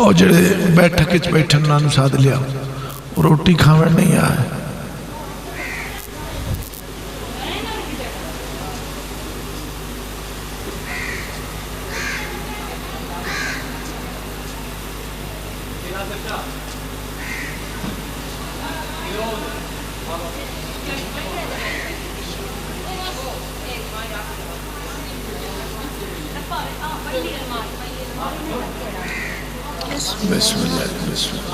اور جڑے بیٹھک وچ بیٹھن انہاں نوں ساد لیا روٹی کھاون نہیں آئے بسم اللہ بسم اللہ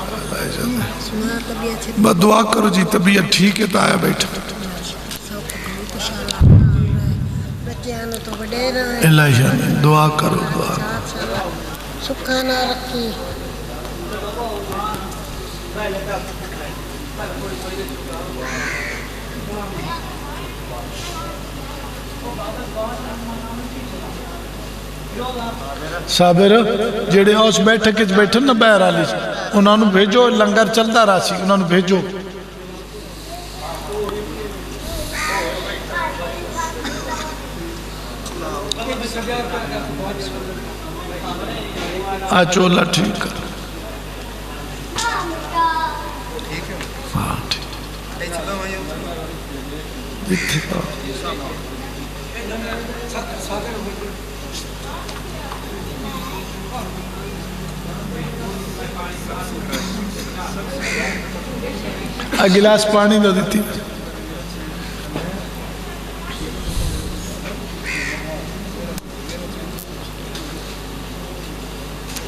بس دعا کرو جی طبیعت ٹھیک ہے تو آیا بیٹھا الہی آمین دعا کرو دعا سکھانا رکھی صابر جڑے اس بیٹھک وچ بیٹھن نا بہر والی انہاں نوں بھیجو لنگر چلدا رہا سی انہاں نوں بھیجو آ چولا ٹھیک کر ہاں ٹھیک گلاس پانی دو دیتی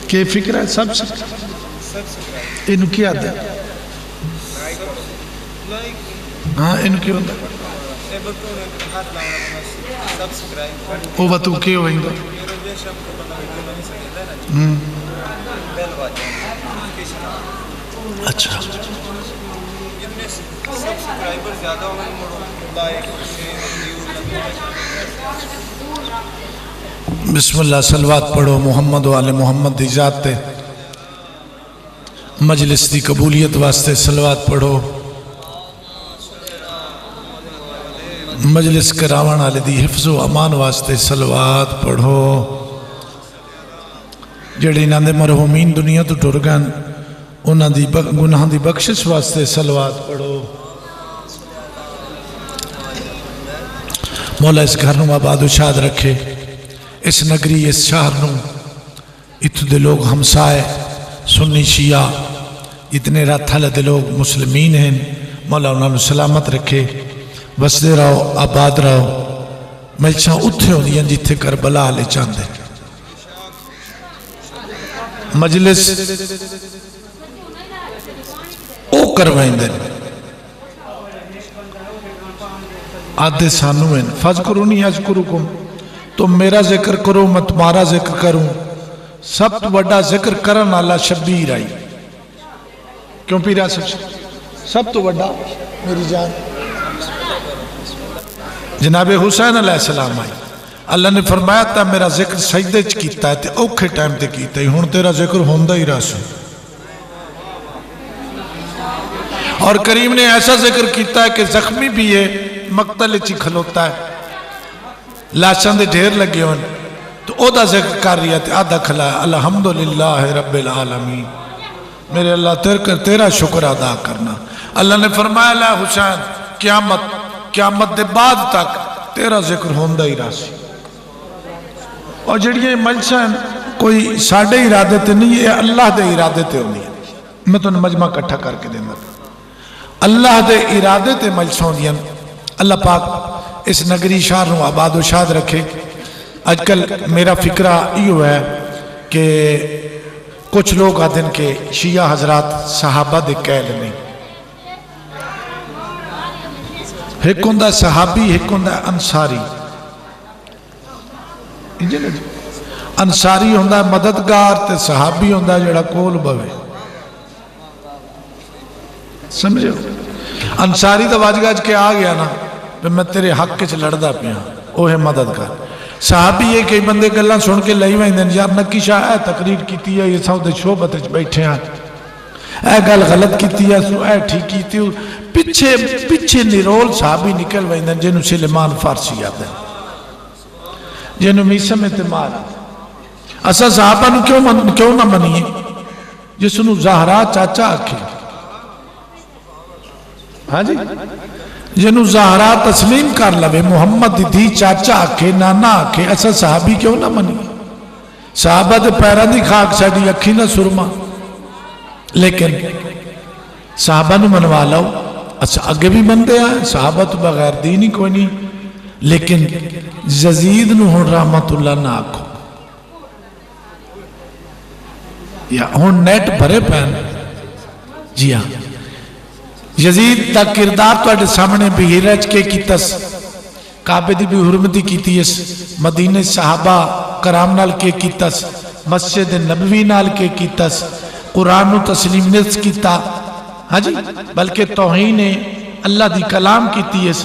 کہ فکر ہے سب سے انہوں کیا دے ہاں انہوں کیا ہوتا وہ باتوں کیا ہوئیں گا اچھا بسم اللہ صلوات پڑھو محمد و آل محمد دی ذات تے مجلس دی قبولیت واسطے صلوات پڑھو مجلس کراون آلے دی حفظ و امان واسطے صلوات پڑھو جڑے انہاں دے مرحومین دنیا تو ٹر گئے انہاں دی گناہ دی بخشش واسطے صلوات پڑھو مولا اس گھر نو آباد و شاد رکھے اس نگری اس شہر نو اتو دے لوگ ہمسائے سنی شیعہ اتنے راتھل دے لوگ مسلمین ہیں مولا انہاں نو سلامت رکھے بسدے رہو آباد رہو ملچاں اتھے ہوں دیا جتھے کربلا لے چاندے مجلس او کروائیں دیں آدھے سانوین فَذْكُرُونِي أَذْكُرُكُمْ تم میرا ذکر کرو میں تمہارا ذکر کروں سب تو بڑا ذکر کرن اللہ شبیر آئی کیوں پیرا سب تو بڑا میری جان جناب حسین علیہ السلام آئی اللہ نے فرمایا تھا میرا ذکر سجدے چ کیتا ہے تے اوکھے ٹائم تے کیتا ہے ہن تیرا ذکر ہوندہ ہی رہا سو اور کریم نے ایسا ذکر کیتا ہے کہ زخمی بھی ہے مقتل چی کھلوتا ہے لاشاں دے ڈھیر لگے ہون تو او دا ذکر کر رہی ہے آدھا کھلا ہے الحمدللہ رب العالمین میرے اللہ تیرا شکر ادا کرنا اللہ نے فرمایا لے حسین قیامت دے بعد تک تیرا ذکر ہوندہ ہی راسی اور جڑیے ملچاں کوئی ساڑھے ارادے تے نہیں ہے اللہ دے ارادے تے ہوندی ہے میں تو مجمع کٹھا کر کے دینا اللہ دے ارادے تے ملچاں ہوندی ہیں اللہ پاک اس نگری شہر نو آباد و شاد رکھے آج کل میرا فکرہ یہ ہے کہ کچھ لوگ آدھن کے شیعہ حضرات صحابہ دے قیل نہیں ایک ہوندہ صحابی ایک ہوندہ انصاری انصاری ہوندہ مددگار تے صحابی ہوندہ جڑا کول بوے سمجھے انصاری تو واجگاج کے آ گیا نا میں تیرے حق کے لڑدا پیا وہ ہے مددگار صحابی یہ کئی بندے گلاں سن کے لئی وائیں دن یار نکی شاہ اے تقریر کیتی ہے یہ سعود شعبت بیٹھے ہیں اے گل غلط کیتی ہے سو اے ٹھیک کیتی ہے پچھے نرول صحابی نکل وائیں دن جنہوں سلیمان فارسی آتا ہے جنہوں میسم اعتماد اسا صحابہ نو کیوں نہ منیے جس نو زہرا چاچا آکھے، ہاں جی، جنو زہرا تسلیم کر لوے، محمد دی دھی چاچا آکھے، نانا آکھے، ایسا صحابی کیوں نہ منی؟ صحابہ دے پیران دی خاک ساڑی اکھی نہ سرما، لیکن صحابہ نو منوا لو، اچھا اگے بھی بندے آئے، صحابہ تو بغیر دین ہی کوئی نہیں، لیکن یزید نو ہن رحمت اللہ نہ آکھو، یا ہن نیٹ بھرے پہن، جی ہاں، یزید دا کردار تو اڈے سامنے بھی رچ کے کیتس، کعبے دی بھی حرمتی کیتی اس، مدینہ صحابہ کرام نال کے کیتس، مسجد نبوی نال کے کیتس، قرآن و تسلیم نرس کیتا، ہاں جی، بلکہ توہین اللہ دی کلام کیتی اس،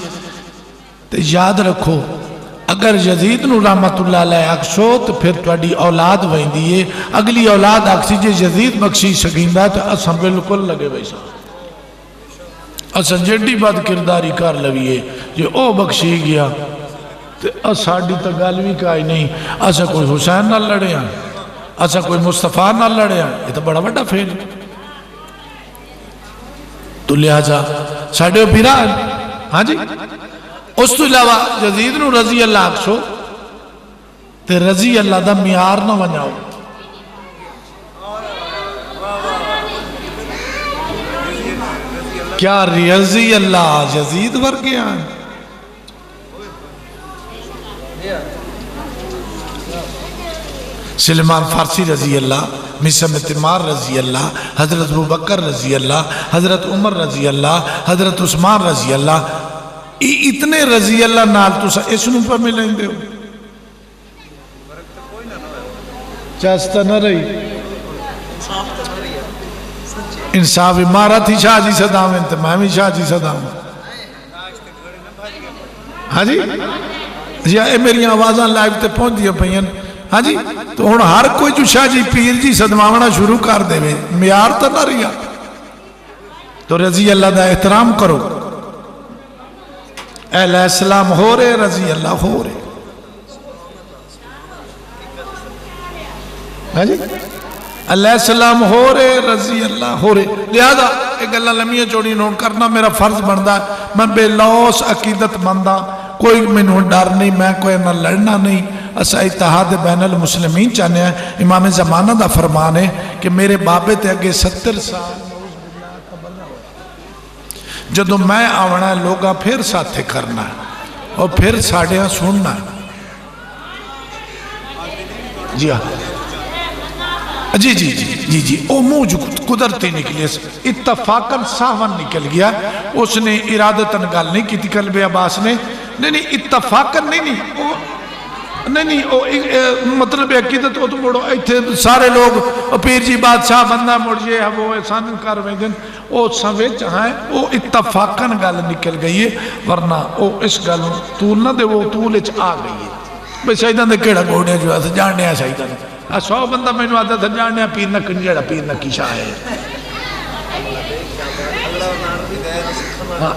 تو یاد رکھو اگر یزید نو رحمت اللہ علیہ اکشو تو پھر توڑی اولاد وہیں دیئے، اگلی اولاد اکسی جے یزید بخشی سکیندہ تو اسم بالکل لگے ویسا، اسا جیڑی بات کرداری کر لویے جو او بخشی گیا تو اساڑی تا گالوی کائی نہیں، اسا کوئی حسین نہ لڑے ہیں، اسا کوئی مصطفیٰ نہ لڑے ہیں، یہ تو بڑا بڑا فیل، تو لہذا ساڑھے پیران، ہاں جی، اس تو علاوہ یزید نو رضی اللہ اکسو تے رضی اللہ دا میار نہ ونجاؤ، کیا رضی اللہ یزید ورگے ہیں؟ سلمان فارسی رضی اللہ، مسم تمار رضی اللہ، حضرت ابو بکر رضی اللہ، حضرت عمر رضی اللہ، حضرت عثمان رضی اللہ، اتنے رضی اللہ نال تو اس نو پر ملیں دے ہو چاستہ نہ رہی انصاف مارا تھی شاہ جی صدام انتمام ہی شاہ جی صدام، ہاں جی، جی اے میری آوازاں لائیو تے پہنچ دیا پہین، ہاں جی، تو ہن ہر کوئی جو شاہ جی پیر جی صدماونا شروع کر دے میں میار تا نہ رہیا، تو رضی اللہ دا احترام کرو، علیہ السلام ہو رہے رضی اللہ ہو رہے، ہاں جی، علیہ السلام ہو رہے رضی اللہ ہو رہے، لہذا ایک اللہ لمحہ چوڑی نوٹ کرنا میرا فرض بندا ہے، میں بے لوس عقیدت مندہ، کوئی میں نوٹ ڈر نہیں، میں کوئی نہ لڑنا نہیں، اسا اتحاد بین المسلمین چاہنے ہیں، امام زمانہ دا فرمان ہے کہ میرے بابے تے اگے 70 سال جدو میں آونا ہے لوگا پھر ساتھے کرنا ہے اور پھر ساڑھیاں سننا ہے، جی ہاں، جی جی جی جی جی او موجو قدرتی نکلی، اتفاقاً ساون نکل گیا، اس نے ارادتاً گال نہیں کی تھی قلب عباس نے، نہیں اتفاقاً نہیں مطلب عقیدت او تو موڑو ایتھے سارے لوگ پیر جی بادشاہ بندہ موڑ یہ ہے وہ احسان کر رہے دن، او سویچ ہیں او اتفاقاً گال نکل گئی ہے، ورنہ او اس گال طول نہ دے وہ طول اچ آ گئی ہے، بھئی شہیدان دے کیڑا گوڑے جو ہے جاننے ہیں شہیدان، 100 بندہ میں نے آتا تھا جاننے ہیں پیر نہ کنجڑا پیر نہ کی شاہ ہے،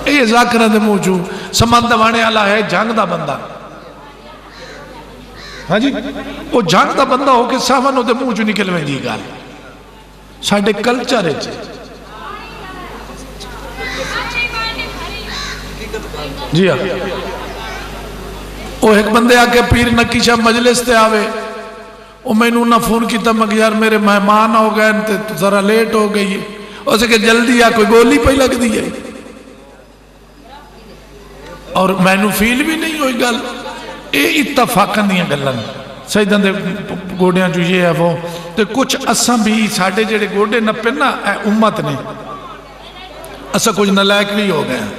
اے ذاکرہ دے موجود سمند وانے اللہ ہے جانگ دا بندہ، ہاں جی، وہ جانگ دا بندہ ہو کہ ساونوں دے موجود نکل میں دی گال، ساڑھے کلچر ہے جی ہاں، وہ ایک بندے آکے پیر نکیشہ مجلس تے آوے، وہ میں نے انہاں فون کی تمک یار میرے مہمان ہو گئے تو ذرا لیٹ ہو گئی ہے، اسے کہ جلدی آ کوئی گولی پہ لگ دی ہے، اور میں نے فیل بھی نہیں ہوئی گل، اے اتفاقاً دیا گلن، سیدان دے گوڑیاں جو یہ ہے وہ، تو کچھ اساں بھی ساڑھے جڑے گوڑے نہ پہنا اے امت نے، اساں کچھ نلائک بھی ہو گئے ہیں،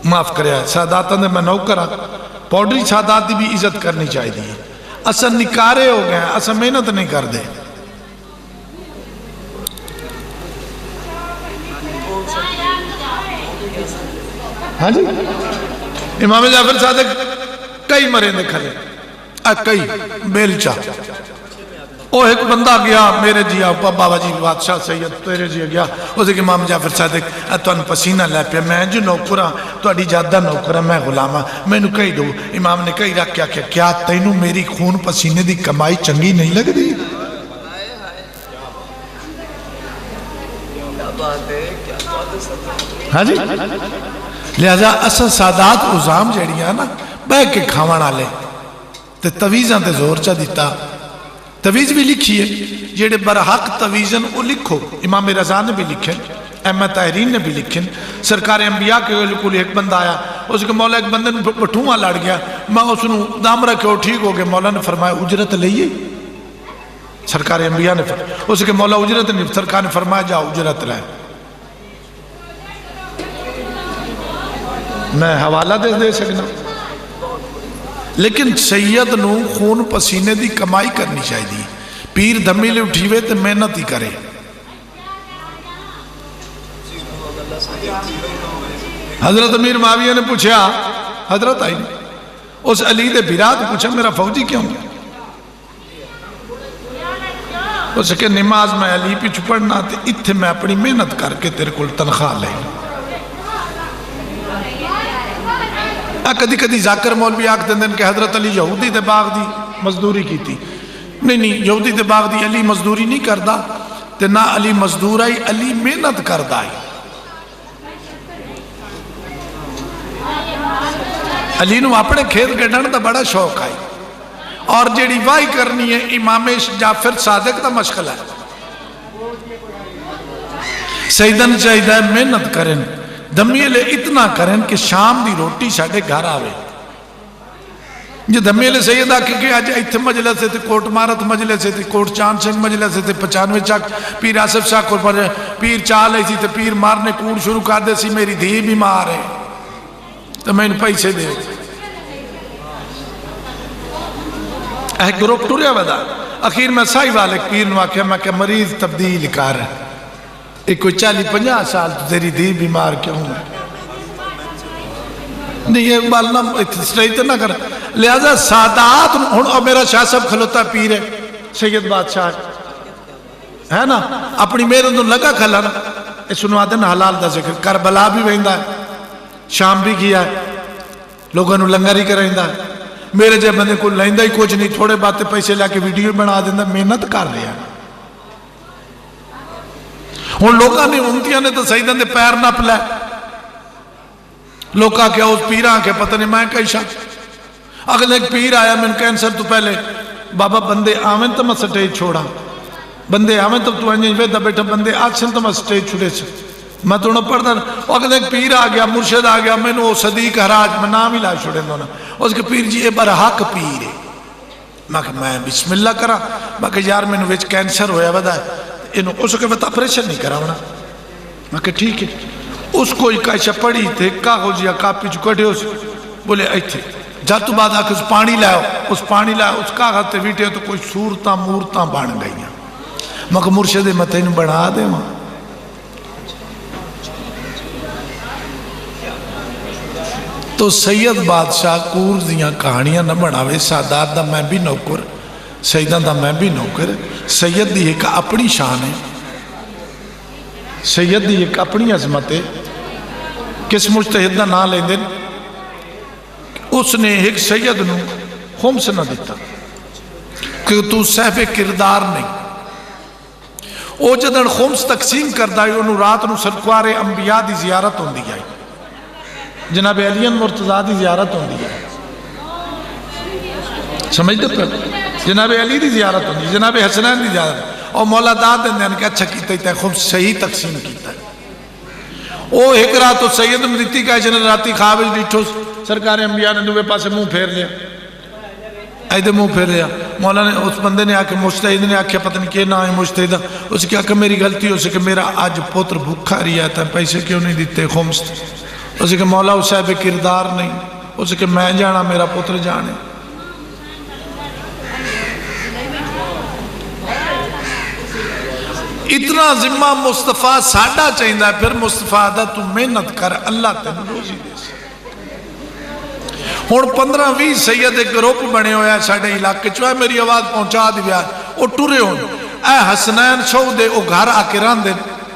معاف کریا ساداتاں دے میں نوکرہ پوڑی سادات دی بھی عزت کرنی چاہی دی، اساں نکارے ہو گئے ہیں، اساں محنت نہیں کر دے، ہاں جی، امام جعفر صادق کئی مرے کھلے، کئی بیلچا، وہ ایک بندہ گیا میرے جی بابا جی بادشاہ سید تیرے جی گیا، اسے کہ امام جعفر صادق تُن پسینہ لے پیا، میں جو نوکرہ تو اڈی جادہ نوکرہ میں غلامہ، میں نے کہی دو، امام نے کہی رکھ کیا تینوں میری خون پسینے دی کمائی چنگی نہیں لگ دی، ہاں جی لہذا اصل سادات عظام جڑیاں نا بہ کے کھاون والے تے تویزاں تے زور چا دیتا تویز بھی لکھی ہے جڑے برحق تویزن وہ لکھو امام رضا نے بھی لکھے احمد طاہرین نے بھی لکھے سرکار انبیاء کے لکھو ایک بندہ آیا اس کے مولا ایک بندے نے بٹھواں لڑ گیا میں اس نے دام رکھے ٹھیک ہو گیا مولا نے فرمایا اجرت لئیے سرکار انبیاء نے فرمایا اس کے مولا اجرت نہیں سرکار نے فرمایا جا اجرت لائے میں حوالہ دے سکنا لیکن سید نو خون پسینے دی کمائی کرنی چاہیے پیر دھمی لے اٹھیوے تے محنت ہی کرے حضرت امیر معاویہ نے پوچھا حضرت آئی اس علی دے بیرات پوچھا میرا فوجی کیوں اس کے نماز میں علی پیچھو پڑھنا تے اتھے میں اپنی محنت کر کے تیرے کل تنخواہ لیں کدی کدی ذاکر مولوی آکھ دیں کہ حضرت علی یہودی دے باغ دی مزدوری کی تھی نہیں یہودی دے باغ دی علی مزدوری نہیں کردہ تے نہ علی مزدور آئی علی محنت کردہ آئی علی نو اپنے کھیت گڈن دا بڑا شوق آئی اور جیڑی وائی کرنی ہے امام جعفر صادق دا مشغلہ ہے سیدن چاہیدہ محنت کریں دمیلے اتنا کریں کہ شام دی روٹی ساڑھے گھر آوے جو دمیلے سید آکے کہ آج ایتھے مجلس سے تھے کوٹ مارت مجلس سے تھے کوٹ چاند سنگ مجلس سے تھے 95 چاک پیر آصف شاہ کو پر پیر چال ایسی تھے پیر مارنے کوڑ شروع کر دے سی میری دھی بھی مار ہے تو میں ان پیسے دے ایک گروپ ٹوریا ودا اخیر میں سائی والے پیر نو آکھیا میں کہ مریض تبدیل کر رہا ہے ایک کوئی 40-50 سال تو تیری دی بیمار کیوں ہے نہیں یہ بالنا استریت نہ کر لہذا سادات اور میرا شاہ صاحب کھلوتا پیر ہے سید بادشاہ ہے نا اپنی میرے اندر لگا کھلا نا اس سنوا دینا حلال دا ذکر کربلا بھی وہندہ ہے شام بھی کیا ہے لوگوں نے لنگر ہی کرائندہ ہے میرے جب بندے کو لائندہ ہی کچھ نہیں تھوڑے باتیں پیسے لے کے ویڈیو بنا دیندہ محنت کر رہے ہیں ان لوگاں نے امتیاں نے تو سیدن دے پیر نہ پلے لوگاں کیا اس پیران کے پتہ نہیں میں کئی شک اگر ایک پیر آیا میں کینسر تو پہلے بابا بندے آمین تو میں سٹیج چھوڑا بندے آمین تو انجھیں ویدہ بیٹھا بندے آج سن تو میں سٹیج چھوڑے سے میں تو انہوں پڑھتا اگر ایک پیر آ گیا مرشد آ گیا میں نے وہ صدیق حراج میں نام ہی لائے چھوڑے دونا اس کے پیر جی اے برحق پیر ہے میں کہ میں بسم اللہ کرا میں کہ یار میں نے ویچ کینسر ہویا ودا ہے اس کے بعد اپریشن نہیں کرا ہونا میں کہ ٹھیک ہے اس کو ایک ایسا پڑی تھے کاغذ یا کاپی چکڑے اس بولے ایتھے جا تو بعد آکے اس پانی لائے اس پانی لائے اس کاغذ تے ویٹے تو کوئی صورتاں مورتاں بان گئی ہیں میں کہ مرشد متین بڑھا دے وہاں تو سید بادشاہ کور دیاں کہانیاں نہ بڑھاوے سادات دا میں بھی نوکر سیدان دا میں بھی نوکر سید دی ایک اپنی شان ہے سید دی ایک اپنی عظمت ہے کس مجتہد دا نہ لیں دن اس نے ایک سید نو خمس نہ دیتا کہ تو صحب کردار نہیں او جدن خمس تقسیم کردہ ہے انہوں رات نو سرکوار انبیاء دی زیارت ہوں دی گئی جناب علی مرتضیٰ دی زیارت ہوں دی گئی سمجھ دے پر جناب علی دی زیارت ہوں دی جناب حسنین دی زیارت اور مولا داد دیں کہ اچھا کیتا ہے خوب صحیح تقسیم کیتا ہے او ایک رات تو سید مدیتی کا جنر راتی خوابش ڈیٹھو سرکار انبیاء نے دوے پاسے منہ پھیر لیا ایدے منہ پھیر لیا مولا نے اس بندے نے آکے مجتہد نے آکے پتہ نہیں کہ نہ آئے مجتہد اس کی آکے میری غلطی ہو سکے میرا آج پوتر بھوکھا رہا تھا پیسے کیوں نہیں دیتے خمس اس کے مولا اس صاحب کردار نہیں اس کے میں جانا میرا پتر جانے اتنا ذمہ مصطفیٰ ساڑھا چاہیندہ ہے پھر مصطفیٰ دا تو محنت کر اللہ تین روزی دے سے ہون 15-20 سید ایک گروپ بنے ہویا ہے ساڑھے علاقے چوہے میری آواز پہنچا دیا ہے وہ ٹورے ہون اے حسنین شو دے وہ گھر آکے ران دیں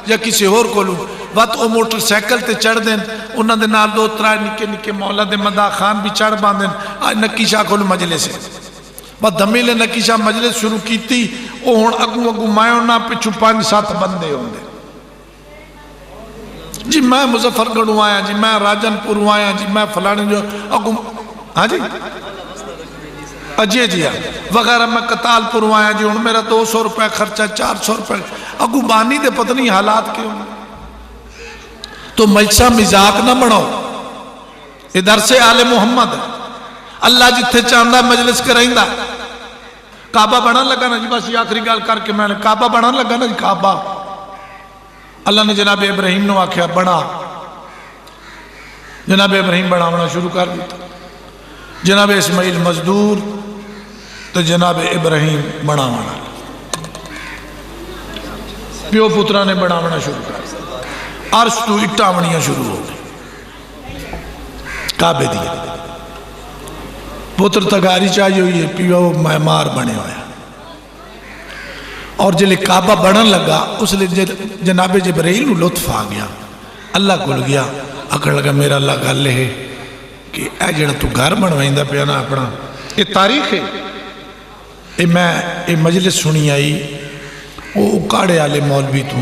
یا کسی اور کو لوں وقت وہ موٹر سیکل تے چڑھ دیں انہاں دے نال دو ترائے نکے نکے مولا دے مدہ خان بھی چڑھ باندیں آج نکیشہ کھولو مجلس ہے بس دمیلے نکیشہ مجلس شروع کی تھی وہ ہون اگو اگو مائیوں نا پچھو 5-7 بندے ہوں دے جی میں مظفر گڑھوں آیا جی میں راجن پوروں آیا جی میں فلانے جو ہاں جی جی وغیرہ میں کتال پوروں آیا جی ہوں میرا 200 روپے خرچہ 400 روپے اگو بانی دے پتہ نہیں حالات کیوں تو مجسا مزاق نہ بناؤ ادھر سے آل محمد اللہ جتھے چاندہ مجلس کرائیں دا کعبہ بنا لگا نا جی بس یہ آخری گال کر کے میں نے کعبہ بنا لگا نا جی کعبہ اللہ نے جناب ابراہیم نے آکھیا بنا جناب ابراہیم بناونا شروع کر دیتا جناب اسماعیل مزدور تو جناب ابراہیم بناونا پیو پترہ نے بناونا شروع کر دیا عرش تو اٹھاونیاں شروع ہو گئی کعبے دیا پتر تگاری چاہیے ہوئی ہے پیو معمار بنے ہویا اور جلے کعبہ بڑھن لگا اس لئے جناب جبرائیل نو لطف آ گیا اللہ کو گیا اکڑ لگا میرا اللہ گل لے کہ اے جڑا تو گھر بنوائیں دا پیانا اپنا یہ تاریخ ہے میں مجلس سنی آئی وہ اکاڑے آلے مولوی تو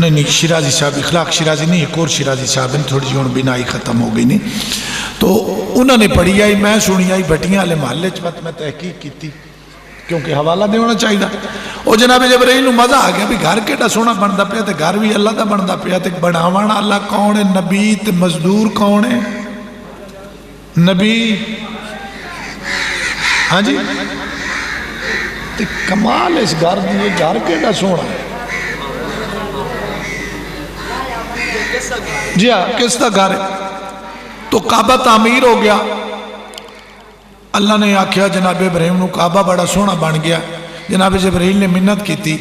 نہیں شیرازی صاحب اخلاق شیرازی نہیں ایک اور شیرازی صاحب تھوڑی جی بنائی ختم ہو گئی نہیں تو انہوں نے پڑھی آئی میں سنی آئی بٹیاں آلے محلے چوت میں تحقیق کی تھی کیونکہ حوالہ دے ہونا چاہیے وہ جناب جبرائیل مزہ آ گیا بھی گھر کیڑا سونا بنتا پیا تے گھر بھی اللہ دا بنتا پیا تے بناونا اللہ کون ہے نبی تے مزدور کون ہے نبی ہاں جی تے کمال اس گھر دیئے گھر کیڑا سونا جی ہاں کس دا گھر ہے تو کعبہ تعمیر ہو گیا اللہ نے آکھیا جناب ابراہیم نو کعبہ بڑا سونا بن گیا جناب جبرائیل نے منت کی تھی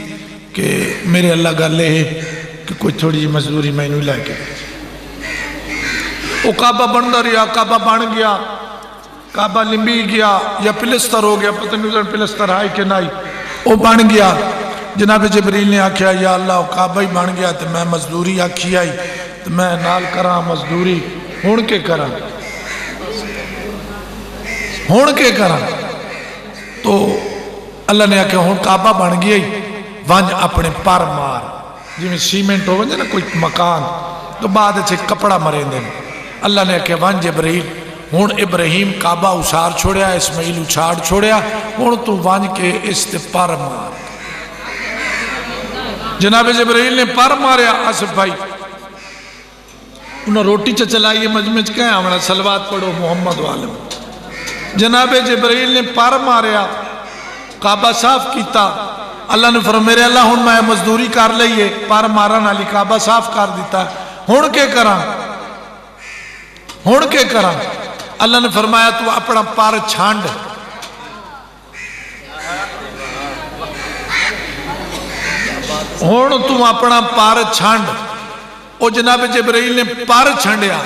کہ میرے اللہ گل لے کہ کوئی تھوڑی جی مزدوری میں نہیں لے کے وہ کعبہ بن رہا کعبہ بن گیا کعبہ لمبی گیا یا پلستر ہو گیا پتہ نہیں پلستر آئی کہ نہیں وہ بن گیا جناب جبرائیل نے آکھیا یا اللہ وہ کعبہ ہی بن گیا تو میں مزدوری آکھی آئی تو میں نال کراں مزدوری ہون کے کراں ہون کے کراں تو اللہ نے آکھیا ہون کعبہ بن گیا ہی وانج اپنے پر مار جی میں سیمنٹ ہو ونجے نا کوئی مکان تو بعد اچھے کپڑا مریں دیں اللہ نے آکھیا وانج ابراہیم ہون ابراہیم کعبہ اسار چھوڑیا اسماعیل اچھاڑ چھوڑیا ہون تو وانج کے اس تے پر مار جناب جبرائیل نے پر ماریا آصف بھائی انہوں روٹی چلائیے مجمع کہیں ہمارا صلوات پڑھو محمد والم جناب جبرائیل نے پر ماریا کعبہ صاف کیتا اللہ نے فرمایا میرے اللہ ہن میں مزدوری کر لئیے پر مارن والی کعبہ صاف کر دیتا ہن کے کراں ہن کے کراں اللہ نے فرمایا تو اپنا پر چھانڈ ہن تو اپنا پر چھانڈ او جناب جبرائیل نے پر چھانڈیا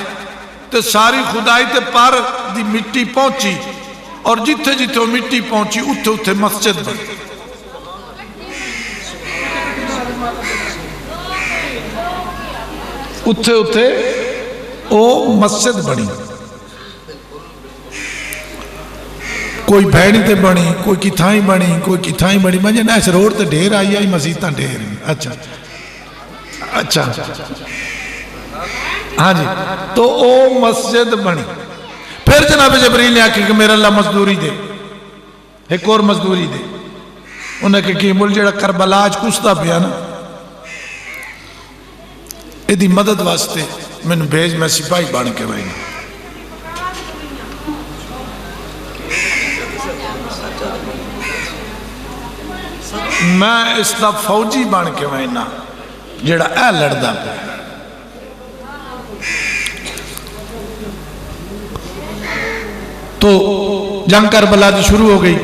تو ساری خدائی تے پر دی مٹی پہنچی اور جتھے جتھے مٹی پہنچی اتھے اتھے مسجد بنی اتھے اتھے او مسجد بنی کوئی بھیڑی تے بنی کوئی کتھائی بنی کوئی کتھائی بنی مجھے نا اس روڈ تے ڈھیر آئی آئی مسیطہ ڈھیر اچھا اچھا ہاں جی تو او مسجد بنی پھر جناب جبرائیل نے آکھا کہ میرا اللہ مزدوری دے ایک اور مزدوری دے انہیں کہا کہ مل جڑا کربلا آج کستا پیا نا ایدی مدد واسطے میں نے بھیج میں سپاہی بان کے بھائی میں اس دا فوجی بان کے بھائی نا جڑا اے لڑدا پہ تو جنگ کربلا دی شروع ہو گئی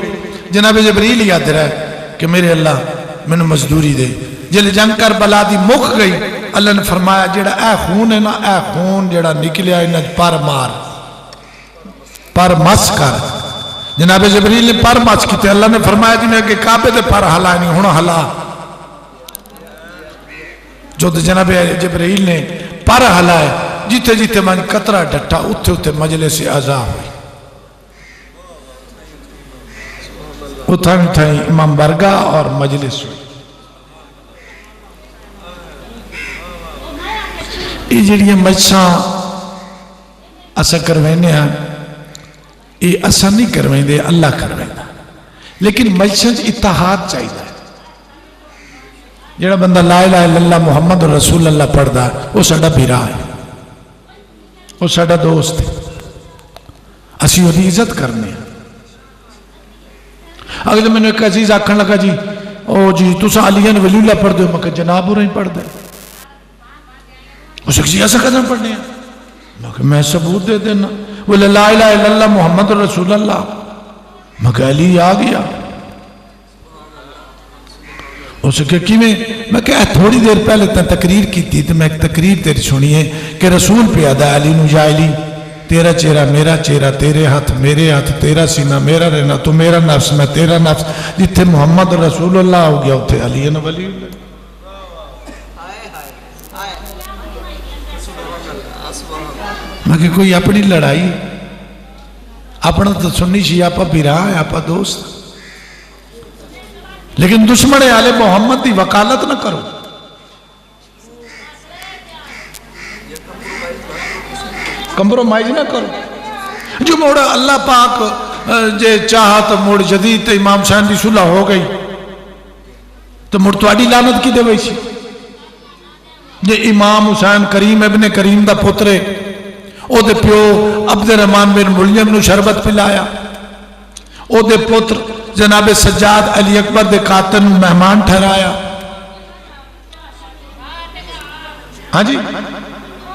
جناب جبرائیل یاد رہا کہ میرے اللہ میں نے مزدوری دے جلے جنگ کربلا دی مک گئی اللہ نے فرمایا جڑا اے خون ہے نا اے خون جڑا نکلیا ہے نا پر مار پر مس کر جناب جبرائیل نے پر مس کی تے اللہ نے فرمایا جی میں کہ کعبے دے پر ہلا نہیں ہونا ہلا جو جناب جبرائیل نے پر ہلا ہے جیتے جیتے من قطرہ ڈٹا اتھے اتھے مجلس اعزا ہوئی اتھائی اتھائی امام برگاہ اور مجلس ہوئی یہ جڑیاں مجلساں اسا کروینے ہیں یہ اسا نہیں کرویندے اللہ کرویندا لیکن مجلساں اتحاد چاہیے جڑا بندہ لا الہ الا اللہ محمد رسول اللہ پڑھدا وہ ساڈا بھرا ہے وہ ساڈا دوست ہے اسی وہ عزت کرنے ہیں اگر میں نے ایک عزیز آکھن لگا جی او جی تسا علیان ولی اللہ پڑھ دو میں کہ جناب ہو رہی پڑھ دے اس ایک ایسا قدم پڑھنے ہیں میں ثبوت دے دینا وہ لا الہ الا اللہ محمد رسول اللہ میں کہ علی آ گیا اس کہ میں کہ تھوڑی دیر پہلے تقریر کی تھی تو میں ایک تقریر تیری سنی ہے کہ رسول پہ ادا علی نو یا علی تیرا چہرہ میرا چہرہ تیرے ہاتھ میرے ہاتھ تیرا سینہ میرا رہنا تو میرا نفس میں تیرا نفس جتھے محمد رسول اللہ ہو گیا اتھے علی نو ولی اللہ میں کہ کوئی اپنی لڑائی اپنا تو سنی شیعہ پا بیرا ہے اپا دوست لیکن دشمن آل محمد دی وکالت نہ کرو کمپرومائز نہ کرو جو موڑا اللہ پاک جے چاہا تو موڑ جدید امام حسین دی صلح ہو گئی تو موڑ تواڈی لعنت کی دے وئی سی جے امام حسین کریم ابن کریم دا پترے او دے پیو عبد الرحمن بن ملیم نو شربت پلایا او دے پتر جناب سجاد علی اکبر دے قاتل مہمان ٹھہرایا ہاں جی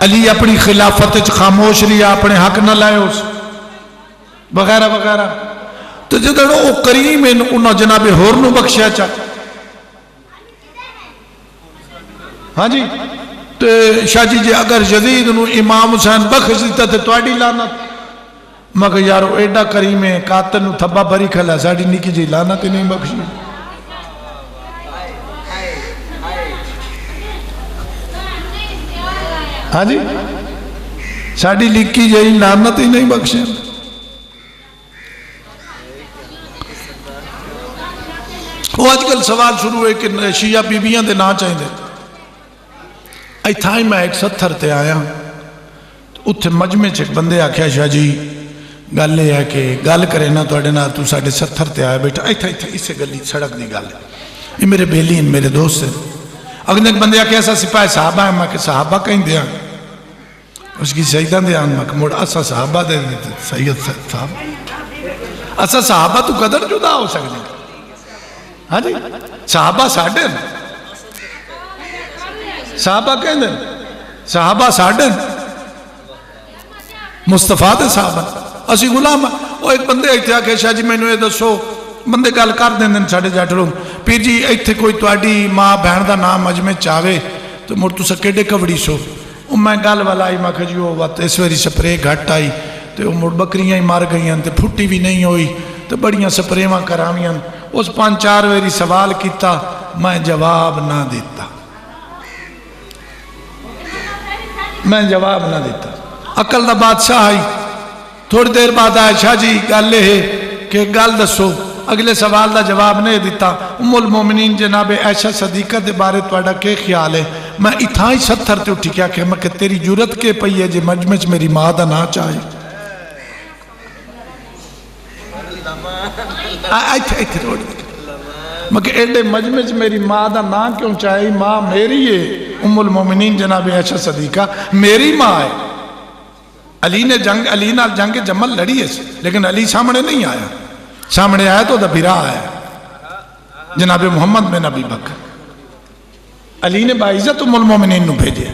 علی اپنی خلافت خاموش رہا اپنے حق نہ لائے اس وغیرہ وغیرہ تو جدڑو او کریم انہوں جناب ہور نو بخشیا چاہ ہاں جی تو شاہ جی اگر یزید نو امام حسین بخش دیتا تو تواڈی لعنت مگر یارو ایڈا کریم ہے قاتل نو تھبا بری کھلا ساڑی نکی جی لعنت نہیں بخشی ہاں جی ساڑی لکی جی لعنت ہی نہیں بخشی وہ آج کل سوال شروع ہے کہ شیعہ بیبیاں دے نہ چاہیں دے ایتھائی میں ایک 70 تے آیا اتھے مجمع چھ بندے آکھیا شاہ جی گل یہ ہے کہ گل کرے نا تو اڑے نا تو ساڑھے 70 تے آیا بیٹا ایتھا اسے گلی سڑک دی گل ہے یہ میرے بیلی ہیں میرے دوست ہیں اگر ایک بندے آکھیا ایسا سپاہ صحابہ ہے میں کہ صحابہ کہیں دیا اس کی سیدہ دیا میں کہ موڑ اسا صحابہ دے دیتے سید صاحب اسا صحابہ تو قدر جدا ہو سکتے ہاں جی صحابہ ساڑھے صحابہ کہیں دیں صحابہ ساڑھے مصطفیٰ دے صحابہ اسی غلام وہ ایک بندے ایتھے آکے شاہ جی میں نے دسو بندے گل کر دیں دیں ساڑھے جاٹھ لوگ پھر جی ایتھے کوئی تواڈی ماں بہن دا نام مجمع چاہے تو مڑ تو سکیڈے کبڑی سو میں گل والا آئی میں کہا جی وہ وقت اس ویری سپرے گھٹ آئی تو مڑ بکریاں ہی مار گئیاں تو پھٹی بھی نہیں ہوئی تو بڑیاں سپریواں کرامیاں اس 5-4 ویری سوال کیتا میں جواب نہ دیتا میں جواب نہ دیتا عقل دا بادشاہ آئی تھوڑی دیر بعد آئے شاہ جی گل ہے کہ گل دسو اگلے سوال دا جواب نہیں دیتا ام المومنین جناب عائشہ صدیقہ دے بارے تواڈا کے خیال ہے میں اتھائی 70 تے اٹھی کیا کہ میں کہ تیری جرت کے پئی ہے جے مجمع چ میری ماں دا نہ چاہے ایتھے روڑ میں کہ ایڈے مجمع چ میری ماں دا نہ کیوں چاہے ماں میری ہے ام المومنین جناب عائشہ صدیقہ میری ماں ہے علی نے علی نال جنگ جمل لڑی ہے لیکن علی سامنے نہیں آیا سامنے آیا تو دا بھرا آیا جناب محمد بن ابی بکر علی نے باعزت ام المومنین نو بھیجے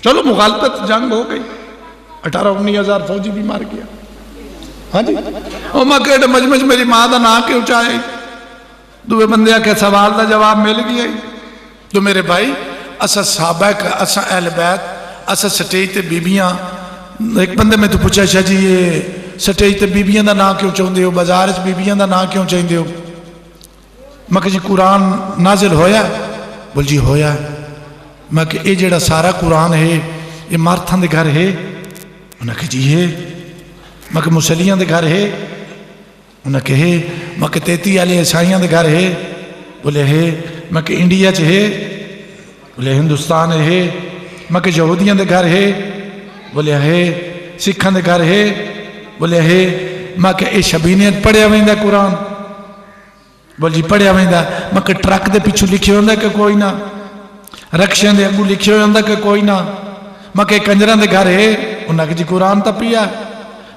چلو مغالطت جنگ ہو گئی 18-19 ہزار فوجی بھی مار گیا ہاں جی او میں کہتے مجمع میری ماں دا نا کیوں چاہے دوے بندے کے سوال دا جواب مل گیا تو میرے بھائی اسا صحابہ کا اسا اہل بیت اسا سٹیج تے بیبیاں ایک بندے میں تو پوچھا شاہ جی یہ سٹیج تے بیبیاں دا نا کیوں چاہندے ہو بازار وچ بیبیاں دا نا کیوں چاہندے ہو میں کہ جی قرآن نازل ہویا بول جی ہویا میں کہ یہ جڑا سارا قرآن ہے یہ مارتھاں دے گھر ہے انہیں کہ جی ہے میں کہ مسلیاں دے گھر ہے انہیں کہ ہے میں کہ 33 والے عیسائیاں دے گھر ہے بولے ہے میں کہ انڈیا چ ہے بولے ہندوستان ہے میں کہ یہودیاں دے گھر ہے؟ بولیا ہے۔ سکھاں دے گھر ہے؟ بولیا ہے۔ میں کہ اے شبینیت پڑھیا ویندا قرآن؟ بول جی پڑھیا ویندا۔ میں کہ ٹرک دے پیچھو لکھے ہوندا کہ کوئی نہ؟ رکشے دے اگو لکھے ہوندا کہ کوئی نہ؟ میں کہ کنجراں دے گھر ہے؟ انہاں کہ جی قرآن تا پیا۔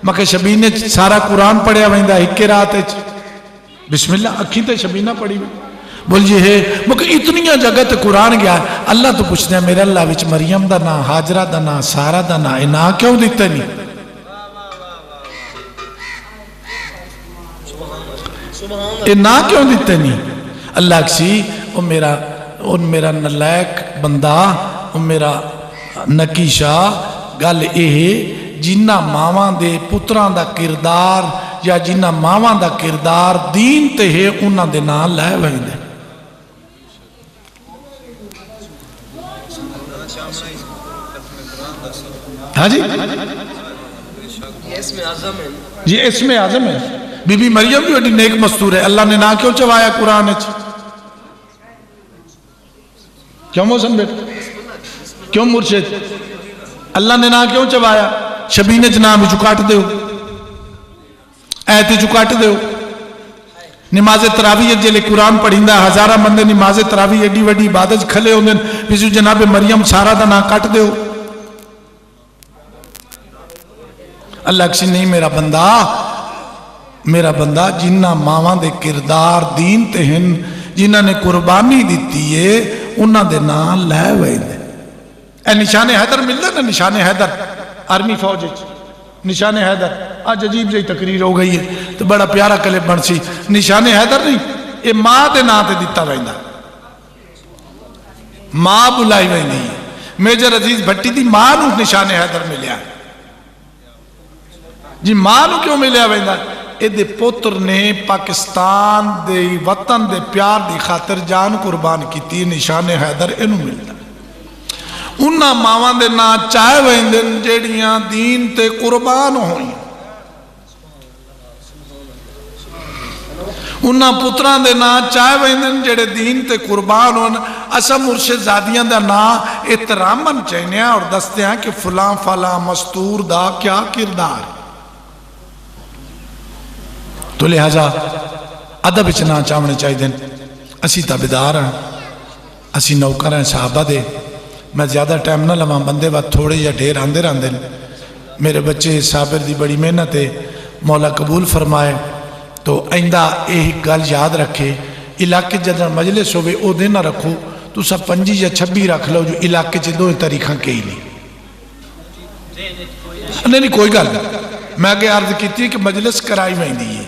میں کہ شبینے سارا قرآن پڑھیا ویندا ایک رات وچ؟ بسم اللہ اکھیں تے شبینہ پڑھی ہوئی۔ بول جی ہے۔ میں کہ اتنیاں جگہ تے قرآن گیا۔ اللہ تو پوچھتے ہیں میرے اللہ وچ مریم دا نا، حاجرہ دا نا، سارا دا نا، اے نا کیوں دیتے نہیں؟ اے نا کیوں دیتے نہیں؟ اللہ کسی ان میرا نلائک بندہ، ان میرا نکیشہ گل اے جنہ ماواں دے پتراں دا کردار یا جنہ ماواں دا کردار دین تے ہے انہاں دے نام لائے ویندے۔ ہاں جی جی اسم اعظم ہے۔ بی بی مریم بھی وڈی نیک مستور ہے، اللہ نے نا کیوں چوایا قرآن وچ؟ کیوں موسم بیٹا؟ کیوں مرشد؟ اللہ نے نا کیوں چوایا؟ شبینے جناب چکاٹ دے ہو، ایتی چکاٹ دے ہو۔ نماز تراویح جلے قرآن پڑھیندہ ہزارہ بندے نماز تراویح ایڈی وڈی عبادت کھلے ہوندے ویسو جناب مریم سارا دا نا کٹ دے ہو۔ اللہ کسی نہیں میرا بندہ جنہ ماواں دے کردار دین تے ہن جنہ نے قربانی دیتی ہے انہاں دے نام لے ہوئے دے۔ اے نشان حیدر ملتا نا، نشان حیدر آرمی فوج نشان حیدر آج عجیب جائی تقریر ہو گئی ہے تو بڑا پیارا کلپ بن سی۔ نشان حیدر نہیں، یہ ماں دے نام تے دیتا ویندہ، ماں بلائی وی نہیں ہے۔ میجر عزیز بھٹی دی ماں نو نشان حیدر ملیا جی۔ ماں نو کیوں ملیا ویندہ؟ اے دے پتر نے پاکستان دے وطن دے پیار دی خاطر جان قربان کیتی، نشان حیدر انہوں ملتا۔ انہاں ماواں دے نا چاہے ویندن جیڑیاں دین تے قربان ہوئیں، انہاں پتران دے نا چاہے ویندن جیڑے دین تے قربان ہوئیں۔ اسا مرشد زادیاں دا نا احترامن چاہنے ہیں اور دستے ہیں کہ فلاں فلاں مستور دا کیا کردار، تو لہذا ادب اچنا چاہنے چاہی دیں۔ اسی تابدار ہیں، اسی نوکر ہیں صحابہ دے۔ میں زیادہ ٹائم نہ لواں، بندے بات تھوڑے یا ڈھیر آندے راندے۔ میرے بچے صابر دی بڑی محنت ہے، مولا قبول فرمائے۔ تو آئندہ ایک گل یاد رکھے، علاقے جدر مجلس ہوئے او دن نہ رکھو تو سب 25 یا 26 رکھ لو جو علاقے چے دو تاریخاں کئی نہیں۔ نہیں کوئی گل میں آگے عرض کیتی ہے کہ مجلس کرائی میں دی ہے،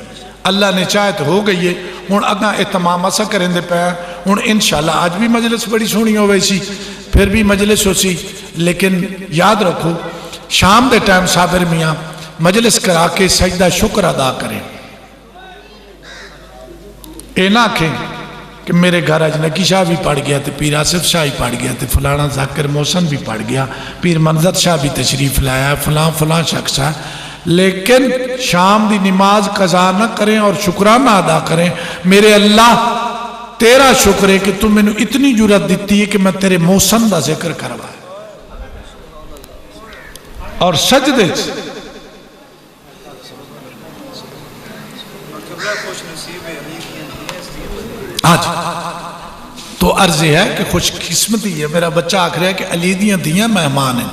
اللہ نے چاہے تو ہو گئی ہے۔ ہون اگاں اہتمام اسا کریں دے پہ ہون انشاءاللہ آج بھی مجلس بڑی سونی ہو ویسی، پھر بھی مجلس ہو سی، لیکن یاد رکھو شام دے ٹائم صابر میاں مجلس کرا کے سجدہ شکر ادا کریں۔ اے نہ کہیں کہ میرے گھر آج نکی شاہ بھی پڑھ گیا تھے، پیر آصف شاہ بھی پڑھ گیا تھے، فلانا ذاکر محسن بھی پڑھ گیا، پیر منظر شاہ بھی تشریف لایا، فلان شخص ہے، لیکن شام دی نماز قضا نہ کریں اور شکرانہ ادا کریں۔ میرے اللہ تیرا شکر ہے کہ تم میں نے اتنی جرات دیتی ہے کہ میں تیرے محسن دا ذکر کروا اور سجدے آج تو عرض ہے کہ خوش قسمتی ہے، میرا بچہ آکھ رہا ہے کہ علی دیاں دیاں مہمان ہیں۔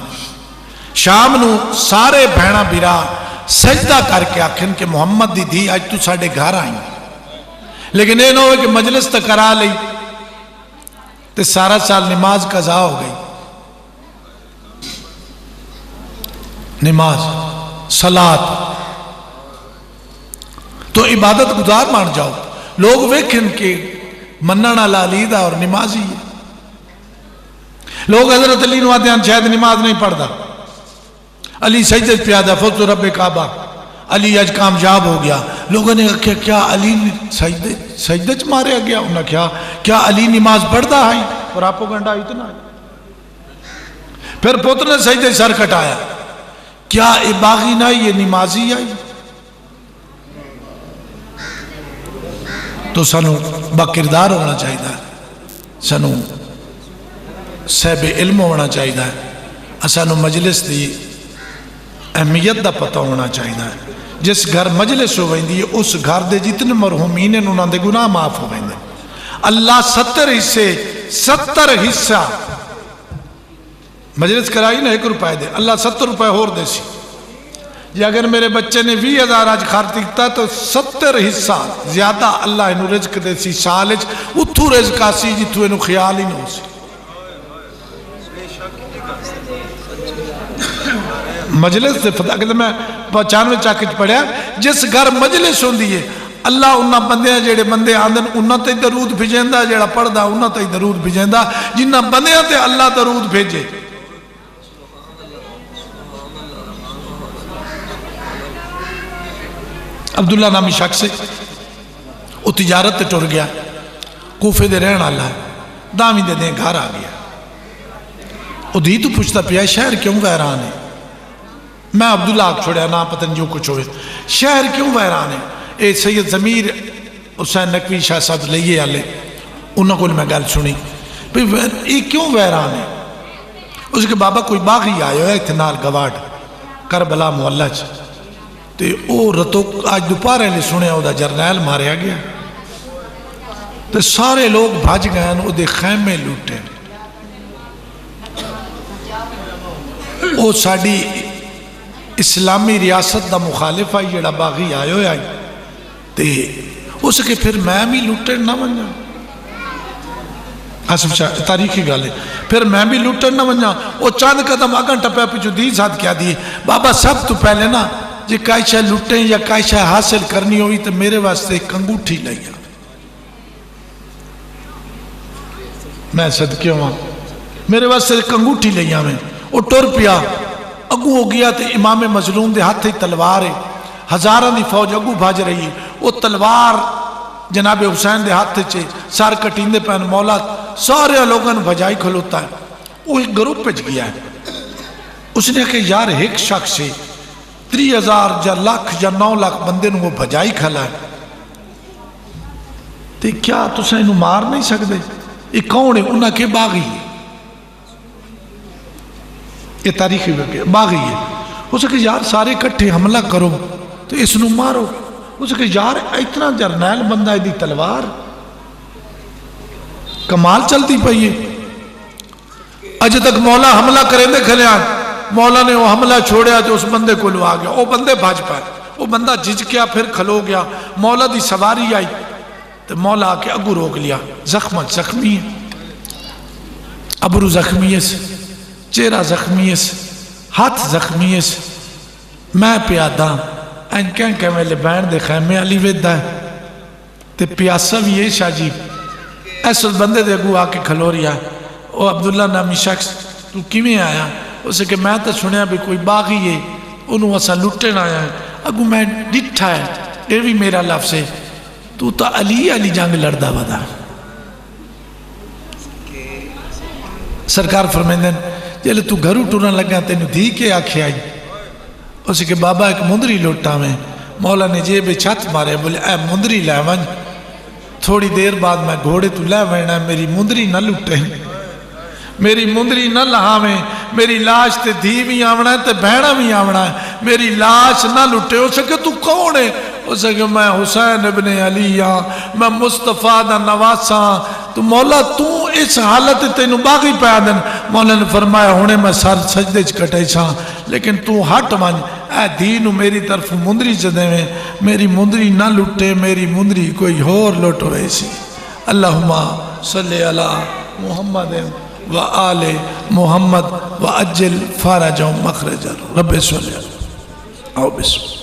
شام نو سارے بہنا بیرا سجدہ کر کے آکھن کہ محمد دی دی آج تو ساڑھے گھر آئیں، لیکن یہ نہ ہوئے کہ مجلس تک کرا لئی تو سارا سال نماز قضا ہو گئی۔ نماز صلاة تو عبادت گزار مان جاؤ، لوگ ویکھن کے مننا لالیدہ اور نمازی ہے۔ لوگ حضرت علی نواتے ہیں شاید نماز نہیں پڑھتا، علی سجدہ پیادہ فوت رب کعبہ، علی آج کامیاب ہو گیا۔ لوگوں نے کہا کیا علی سجدہ چ مارے گیا؟ انہوں نے کہا کیا علی نماز پڑھتا ہے؟ اور آپ کو گنڈا اتنا ہے۔ پھر پتر نے سجدہ سر کٹایا، کیا اے باغی نہ یہ نمازی آئی؟ تو سنو باکردار ہونا چاہیے، سنو صاحب علم ہونا چاہیے، اسانو مجلس دی اہمیت دا پتہ ہونا چاہیے. جس گھر مجلس ہو ویندی ہے اس گھر دے جتنے مرحومین ہیں انہاں دے گناہ معاف ہو ویندے. اللہ 70 حصے 70 حصہ مجلس کرائی نا 1 روپے دے, اللہ 70 روپے اور دے سی. جی اگر میرے بچے نے 20,000 آج خرچ کیتا تو 70 حصہ زیادہ اللہ انہوں رزق دے سی سال وچ, اتھو رزق آسی جتھوں انہوں خیال ہی نہ ہو سی. مجلس دے فتح کہ میں 95 چاکچ پڑھیا, جس گھر مجلس ہوندی ہے اللہ انہاں بندیاں جڑے بندے آندن انہاں تے درود بھیجیندا, جڑا پڑھدا انہاں تے درود بھیجیندا, جنہاں بندیاں تے اللہ درود بھیجے. عبداللہ نامی شخص ہے, وہ تجارت تے ٹر گیا, کوفے دے رہن والا ہے, دامی دے دیں گھر آ گیا. وہ دی تو پوچھتا پیا شہر کیوں ویران ہے؟ میں عبداللہ آگ چھوڑیا نا پتہ نہیں جو کچھ ہوئے, شہر کیوں ویران ہے؟ اے سید ضمیر حسین نقوی شاہ صاحب لئیے آلے انہوں کو میں گل سنی یہ کیوں ویران ہے؟ اس کے بابا کوئی باغی آئے ہوئے اتنال گواڑ کربلا محلہ تے او رتو آج دوپارے لے سنے او دا جرنیل ماریا گیا تے سارے لوگ بھاج گئے او دے خیمے لوٹے. او ساڑی اسلامی ریاست دا مخالف آئی جڑا باغی آئے ہوئے آئی تے اس کے پھر میں بھی لوٹن نہ بنجا. آصف شاہ تاریخی گالے پھر میں بھی لوٹن نہ بنجا. وہ چاند قدم آگاں ٹپے پہ جو دی ساتھ کیا دیئے بابا سب تو پہلے نا جی کائی شاہ لٹیں یا کائی شاہ حاصل کرنی ہوئی تو میرے واسطے ایک انگوٹھی لیا. میں صدقے ہوں میرے واسطے ایک انگوٹھی لیا میں. وہ ٹور پیا اگو ہو گیا تو امام مظلوم دے ہاتھ ہی تلوار ہے, ہزاران دی فوج اگو بھاج رہی ہے. وہ تلوار جناب حسین دے ہاتھ چھے سار کٹین دے پہن مولا سارے لوگوں نے بھجائی کھلوتا ہے. وہ ایک گروپ پچ گیا ہے. اس نے کہا یار ایک شخص ہے 30,000 یا لاکھ یا 9 لاکھ بندے نے وہ بھجائی کھلا ہے تو کیا تسے انہوں مار نہیں سکتے؟ یہ کون ہے؟ انہاں کے باغی ہے, یہ تاریخی باغی ہے. اسے کہ یار سارے کٹھے حملہ کرو تو اس نو مارو. اسے کہ یار اتنا جرنیل بندہ ہے دی تلوار کمال چلتی پئی ہے. اج تک مولا حملہ کریں دے کھلے آن, مولا نے وہ حملہ چھوڑیا تو اس بندے کو لو آ گیا. وہ بندے بھاج پائے, وہ بندہ جج کیا پھر کھلو گیا. مولا دی سواری آئی تو مولا آ کے اگو روک لیا. زخمی ہے, ابرو زخمی ہے, چہرہ زخمی ہے, ہاتھ زخمی ہے. میں پیادہ این کہیں کہ میں لبین دے خیمے علی ویدہ ہے تے پیاسا بھی ہے شاہ جی. ایسا بندے دے اگو آ کے کھلو ریا. وہ عبداللہ نامی شخص تو کیویں آیا؟ اسے کہ میں تو سنیا بھی کوئی باغی ہے انہوں اسا لٹن آیا ہے. اگو میں ڈٹھا ہے یہ بھی میرا لفظ ہے تو علی جنگ لڑدا ودا. سرکار فرمیندن جلے تو گھرو ٹورن لگا تینو دی کے آکھے آئی. اسے کہ بابا ایک مندری لوٹا میں. مولا نے جیب چھت مارے بولے اے مندری لے ونج, تھوڑی دیر بعد میں گھوڑے تو لے وینا میری مندری نہ لٹے, میری مندری نہ لہاویں, میری لاش تے دھی بھی آونا ہے تے بہنہ بھی آونا ہے, میری لاش نہ لٹے. اسے کہ تو کون ہے؟ اسے کہ میں حسین ابن علی ہاں, میں مصطفیٰ دا نواساں. تو مولا تو اس حالت تینو باغی پہ آدن. مولا نے فرمایا ہونے میں سر سجدے چکٹے چھاں لیکن تو ہٹ مان اے دینو میری طرف مندری جدے میں, میری مندری نہ لٹے, میری مندری کوئی اور لٹو ایسی. اللہم صلی اللہ محمد وآل محمد وعجل فارجہ مخرجہ. رب صلی اللہ. آؤ بسم